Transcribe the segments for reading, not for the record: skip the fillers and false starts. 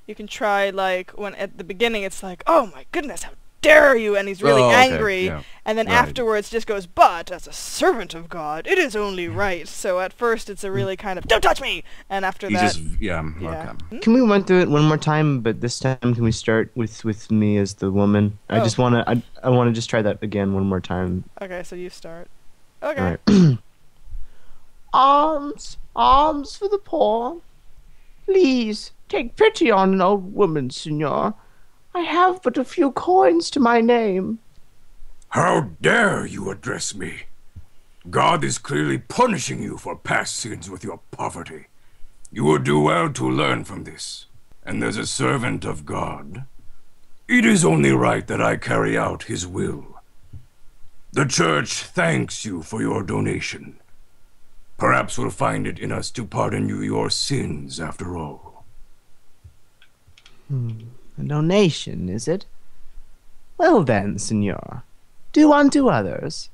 You can try, like, when at the beginning it's like, oh my goodness, how dare you, and he's really angry, yeah. and then afterwards just goes, but as a servant of God, it is only right. So at first it's a really kind of, don't touch me, and after that, Okay. Can we run through it one more time? But this time, can we start with me as the woman? I just wanna, I wanna just try that again one more time. Okay, so you start. Okay. All right. Alms for the poor. Please take pity on an old woman, senor. I have but a few coins to my name. How dare you address me? God is clearly punishing you for past sins with your poverty. You would do well to learn from this. And as a servant of God, it is only right that I carry out his will. The church thanks you for your donation. Perhaps we'll find it in us to pardon you your sins after all. A donation, is it? Well then, senor, do unto others,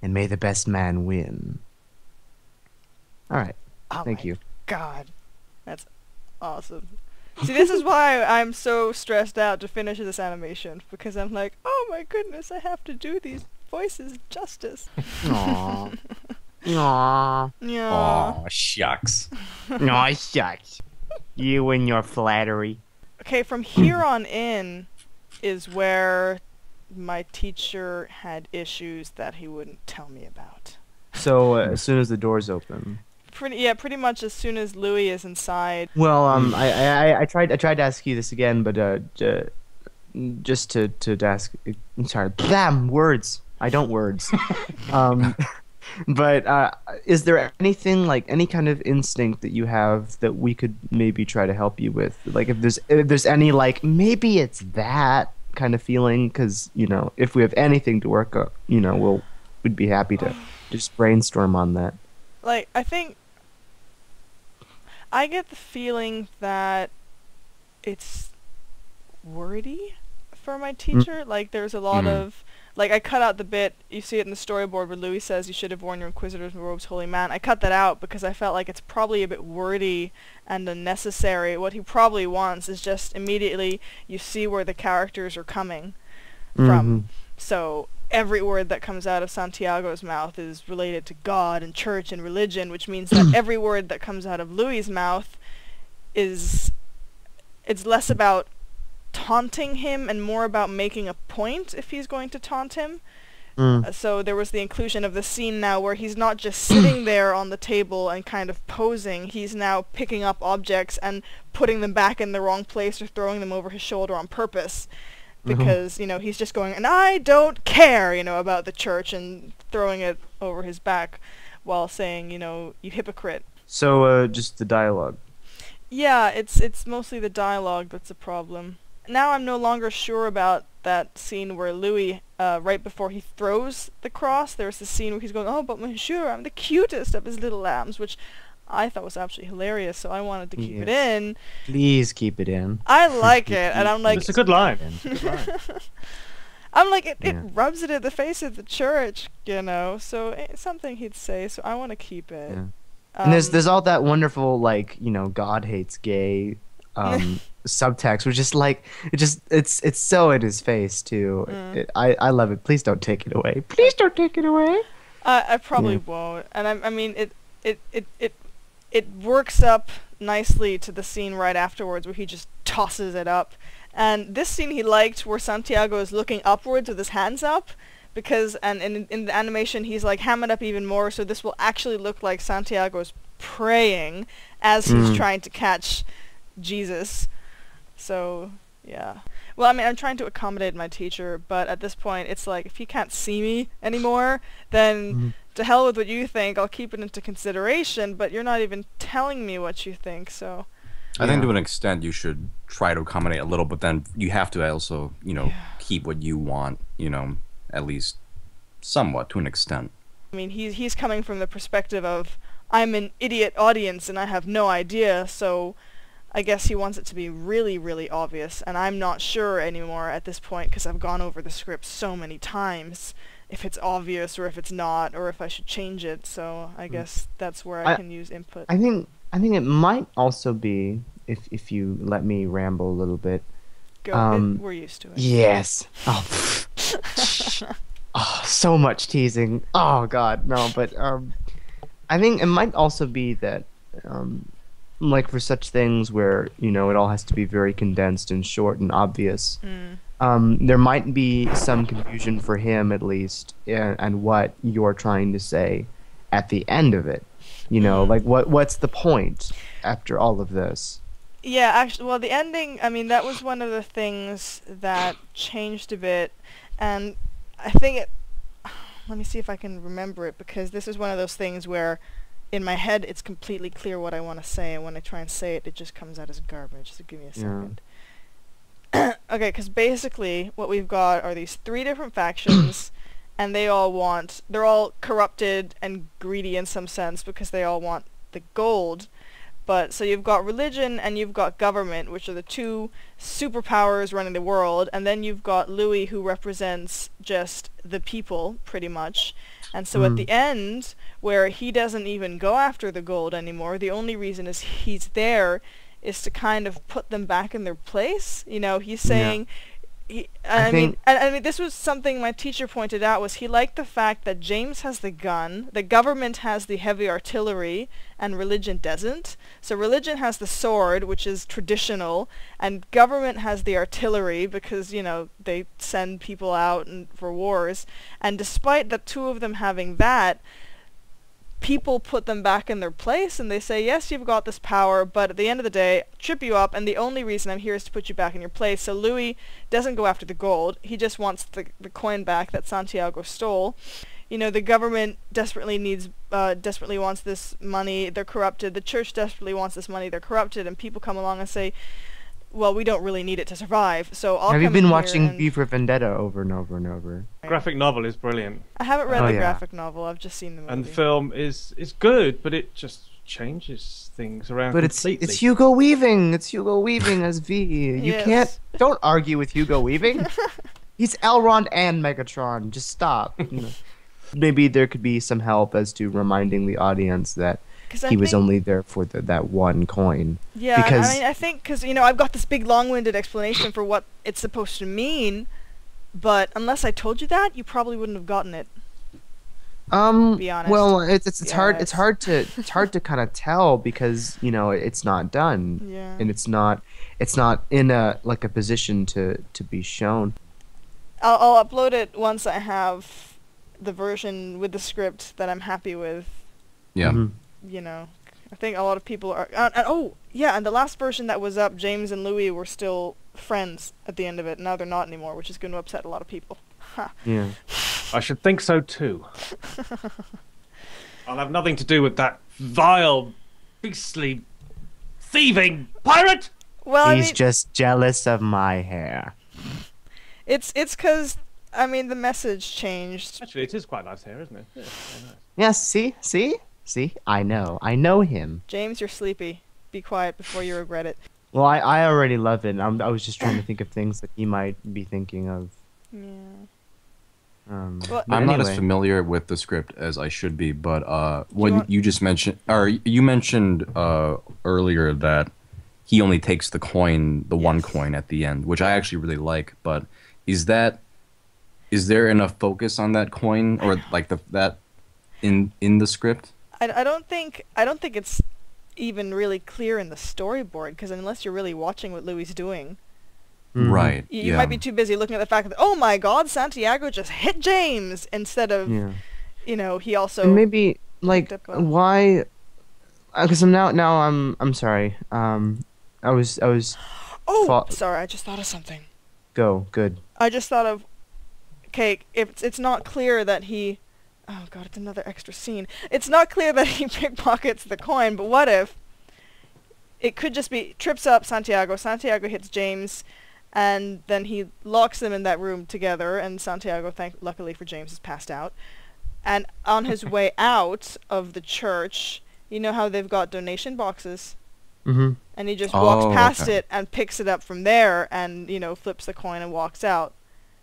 and may the best man win. All right, thank you. God, that's awesome. See, this is why I'm so stressed out to finish this animation, because I'm like, oh my goodness, I have to do these voices justice. Aww. Aww. Yeah. Aw, shucks. Aw, shucks. You and your flattery. Okay, from here on in is where my teacher had issues that he wouldn't tell me about. So as soon as the doors open. Pretty much as soon as Louis is inside. Well, I tried to ask you this again, but just to ask. I'm sorry. Blam words. I don't words. But is there anything, like any kind of instinct that you have that we could maybe try to help you with? Like if there's any, like, maybe it's that kind of feeling, because you know, if we have anything to work up, you know, we'd be happy to just brainstorm on that. Like, I think I get the feeling that it's wordy for my teacher. Like there's a lot of, like, I cut out the bit, you see it in the storyboard where Louis says you should have worn your inquisitor's robes, holy man. I cut that out because I felt like it's probably a bit wordy and unnecessary. What he probably wants is just immediately you see where the characters are coming from. So every word that comes out of Santiago's mouth is related to God and church and religion, which means that every word that comes out of Louis's mouth it's less about taunting him and more about making a point if he's going to taunt him. So there was the inclusion of the scene now where he's not just sitting there on the table and kind of posing, he's now picking up objects and putting them back in the wrong place or throwing them over his shoulder on purpose. Because, you know, he's just going, and I don't care, you know, about the church, and throwing it over his back while saying, you know, you hypocrite. So just the dialogue. Yeah, it's mostly the dialogue that's a problem. Now I'm no longer sure about that scene where Louis, right before he throws the cross, there's the scene where he's going, oh, but monsieur, I'm the cutest of his little lambs, which I thought was absolutely hilarious, so I wanted to keep it in. Please keep it in. I like it, and I'm like... It's a good line. I'm like, it rubs it in the face of the church, you know, so it's something he'd say, so I want to keep it. Yeah. And there's all that wonderful, like, you know, God hates gay subtext, which is like, it's so in his face too. I love it. Please don't take it away. Please don't take it away. I probably won't, and I mean it works up nicely to the scene right afterwards where he just tosses it up. And this scene he liked, where Santiago is looking upwards with his hands up, because in the animation he's like, ham it up even more, so this will actually look like Santiago's praying as he's trying to catch Jesus. So yeah, well, I mean, I'm trying to accommodate my teacher, but at this point it's like, if he can't see me anymore, then to hell with what you think, I'll keep it into consideration, but you're not even telling me what you think, so... I think to an extent you should try to accommodate a little, but then you have to also, you know, keep what you want, you know, at least somewhat, to an extent. I mean, he's coming from the perspective of, I'm an idiot audience and I have no idea, so I guess he wants it to be really, really obvious, and I'm not sure anymore at this point, because I've gone over the script so many times, if it's obvious or if it's not, or if I should change it, so I guess that's where I can use input. I think it might also be if you let me ramble a little bit. Go. We're used to it. Yes. Oh, oh, so much teasing. Oh God, no. But I think it might also be that like for such things where it all has to be very condensed and short and obvious. There might be some confusion for him at least, and what you're trying to say at the end of it. Like what's the point after all of this? Yeah, actually, well, the ending, I mean, that was one of the things that changed a bit, and I think let me see if I can remember it, because this is one of those things where in my head it's completely clear what I want to say, and when I try and say it, it just comes out as garbage, so give me a second. Okay, because basically what we've got are these 3 different factions, and they're all corrupted and greedy in some sense, because they all want the gold. But so you've got religion and you've got government, which are the 2 superpowers running the world, and then you've got Louis, who represents just the people, pretty much. And so at the end, where he doesn't even go after the gold anymore, the only reason is he's there is to kind of put them back in their place. He's saying... I mean, this was something my teacher pointed out, was he liked the fact that James has the gun, the government has the heavy artillery, and religion doesn't. So religion has the sword, which is traditional, and government has the artillery because, they send people out for wars. And despite the 2 of them having that, people put them back in their place, and they say, yes, you've got this power, but at the end of the day, trip you up, and the only reason I'm here is to put you back in your place. So Louis doesn't go after the gold. He just wants the coin back that Santiago stole. The government desperately wants this money. They're corrupted. The church desperately wants this money. They're corrupted, and people come along and say, well, we don't really need it to survive, so I'll Have come you been in watching here V for Vendetta over and over and over? Graphic novel is brilliant. I haven't read the yeah. graphic novel. I've just seen the movie. And the film is good, but it just changes things around But completely. it's Hugo Weaving. It's Hugo Weaving as V. You Yes. don't argue with Hugo Weaving. He's Elrond and Megatron. Just stop. Maybe there could be some help as to reminding the audience that he was only there for that one coin. Yeah, because I think because I've got this big long-winded explanation for what it's supposed to mean, but unless I told you that, you probably wouldn't have gotten it. Be honest. Well, it's hard. It's hard to kind of tell because it's not done. Yeah. And it's not in a position to be shown. I'll upload it once I have the version with the script that I'm happy with. Yeah. Mm-hmm. I think a lot of people are... and the last version that was up, James and Louis were still friends at the end of it. Now they're not anymore, which is going to upset a lot of people. Yeah. I should think so too. I'll have nothing to do with that vile, beastly, thieving pirate! Well, He's just jealous of my hair. It's because, the message changed. Actually, it is quite nice hair, isn't it? Yeah, very nice. Yes, see? I know him. James, you're sleepy. Be quiet before you regret it. Well, I already love it. I was just trying to think of things that he might be thinking of. Yeah. But I'm not as anyway. familiar with the script as I should be, but you just mentioned, or you mentioned earlier that he only takes the coin, the one coin at the end, which I actually really like. But is there enough focus on that coin, or like that in the script? I don't think it's even really clear in the storyboard, because unless you're really watching what Louis is doing, Right. you might be too busy looking at the fact that, oh my God, Santiago just hit James, instead of he also And maybe picked up a- why? Because I'm sorry. I was. Sorry, I just thought of something. Go good. I just thought of, okay, if it's not clear that he, oh God, it's another extra scene. It's not clear that he pickpockets the coin, but what if it could just be, trips up Santiago hits James, and then he locks them in that room together, and Santiago, luckily for James, is passed out. And on his way out of the church, you know how they've got donation boxes? Mm-hmm. And he just walks past okay. it and picks it up from there and, flips the coin and walks out.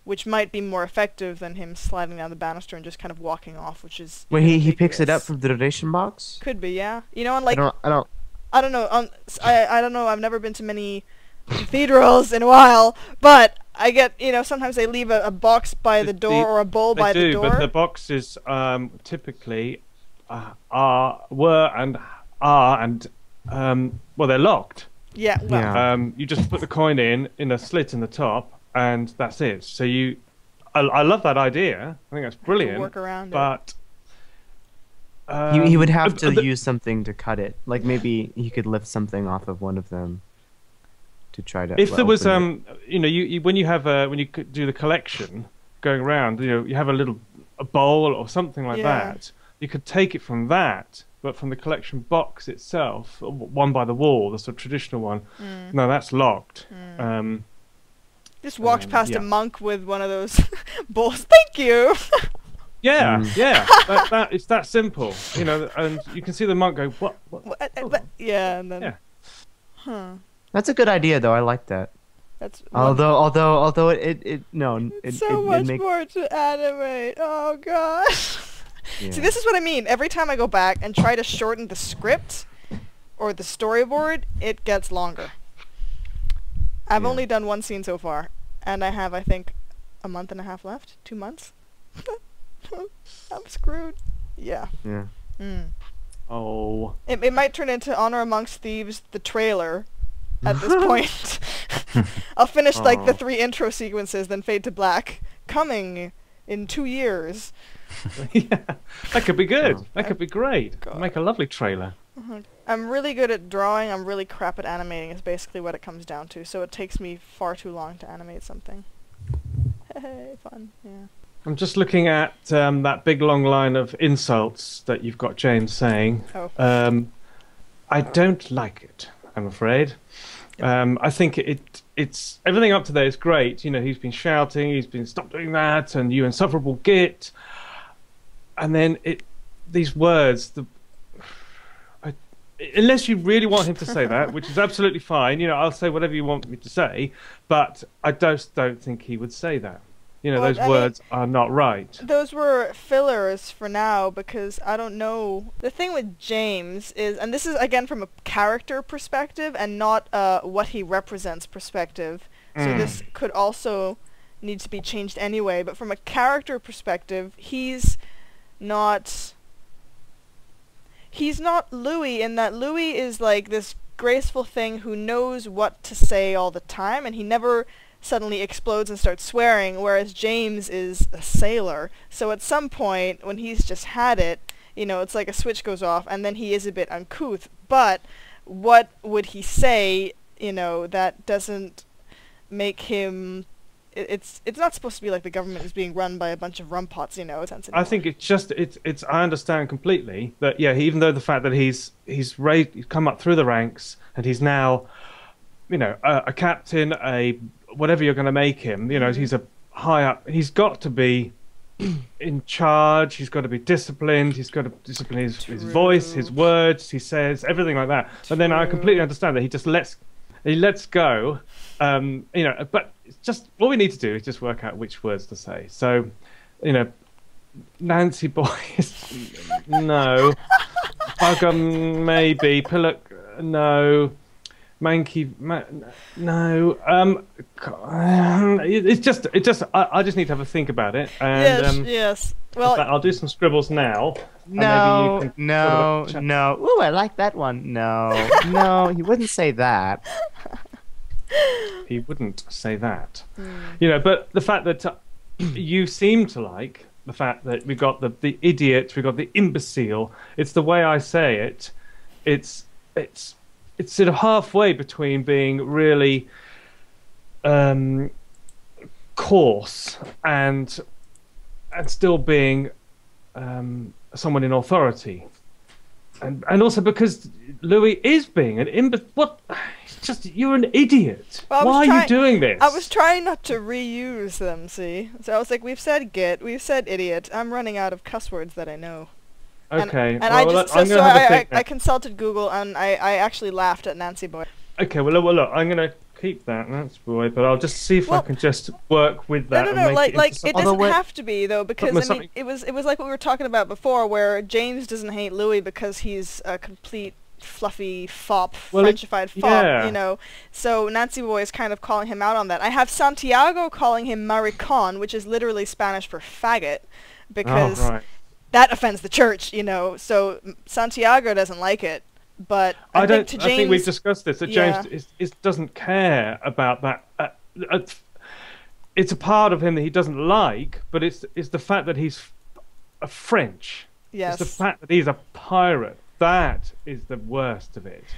Which might be more effective than him sliding down the banister and just kind of walking off, which is... Wait, he picks it up from the donation box? Could be, yeah. And like... I don't... I don't know. I don't know. I've never been to many cathedrals in a while, but I get, sometimes they leave a box by the door or a bowl by the door. But the boxes typically were and are and well, they're locked. Yeah. Well. You just put the coin in a slit in the top, and that's it. So I love that idea. I think that's brilliant. Work around but he would have to use something to cut it. Like maybe he could lift something off of one of them to try to. If there was, when you do the collection going around, you have a bowl or something like that. You could take it from that, but from the. box itself, one by the wall, the sort of traditional one. No, that's locked. Just walked past a monk with one of those bowls. Thank you. Yeah. It's that simple, and you can see the monk go, what? Yeah, and then. Yeah. Huh. That's a good idea, though. I like that. That's although it so much more to animate. Oh gosh. Yeah. See, this is what I mean. Every time I go back and try to shorten the script or the storyboard, it gets longer. I've only done one scene so far, and I have, I think, a month and a half left. 2 months. I'm screwed. Yeah. Yeah. Oh. It might turn into Honor Amongst Thieves, the trailer, at this point. I'll finish like the 3 intro sequences, then fade to black. Coming in 2 years. Yeah, that could be good. That could be great. Make a lovely trailer. I'm really good at drawing. I'm really crap at animating. Is basically what it comes down to. So it takes me far too long to animate something. Hey, fun. Yeah. I'm just looking at that big long line of insults that you've got James saying. Oh. I don't like it, I'm afraid. I think it's everything up to there is great. He's been shouting, he's been stop doing that, and you insufferable git. And then these words, unless you really want him to say that, which is absolutely fine. I'll say whatever you want me to say, but I just don't think he would say that. Those words are not right. Those were fillers for now, because I don't know. The thing with James is, and this is again from a character perspective and not what he represents perspective, so this could also need to be changed anyway, but from a character perspective, he's not Louis, in that Louis is like this graceful thing who knows what to say all the time, and he never suddenly explodes and starts swearing, whereas James is a sailor. So at some point, when he's just had it, it's like a switch goes off, and then he is a bit uncouth. But what would he say, that doesn't make him... It's not supposed to be like the government is being run by a bunch of rumpots, I think it's I understand completely that, even though the fact that he's come up through the ranks and he's now, a captain, whatever you're going to make him, he's a high up, he's got to be in charge, he's got to be disciplined, he's got to discipline his voice, his words, he says, everything like that. But then I completely understand that he just lets go, but it's just, all we need to do is just work out which words to say. So, Nancy boy is no, Bugger maybe, Pillock no, Manky no. It's just I just need to have a think about it. And, yes. Well, I'll do some scribbles now. No. Ooh, I like that one. No, he wouldn't say that. He wouldn't say that. But the fact that you seem to like the fact that we got the idiot, we got the imbecile. It's the way I say it. It's sort of halfway between being really coarse and still being someone in authority, and also because Louis is being an it's just, you're an idiot. Well, why are you doing this? I was trying not to reuse them, see? So I was like, we've said git, we've said idiot, I'm running out of cuss words that I know. Okay. And I consulted Google, and I actually laughed at Nancy Boy. Okay, well look, I'm going to keep that, Nancy Boy, but I'll just see if I can just work with that. No, it doesn't have to be, though, because it was like what we were talking about before, where James doesn't hate Louis because he's a complete fluffy fop, Well, Frenchified fop, yeah. you know. So Nancy Boy is kind of calling him out on that. I have Santiago calling him maricon, which is literally Spanish for faggot, because Oh, right. that offends the church, you know. So Santiago doesn't like it, but I think to James, I think we've discussed this. That yeah. James doesn't care about that. It's a part of him that he doesn't like, but it's the fact that he's a French. Yes. It's the fact that he's a pirate. That is the worst of it.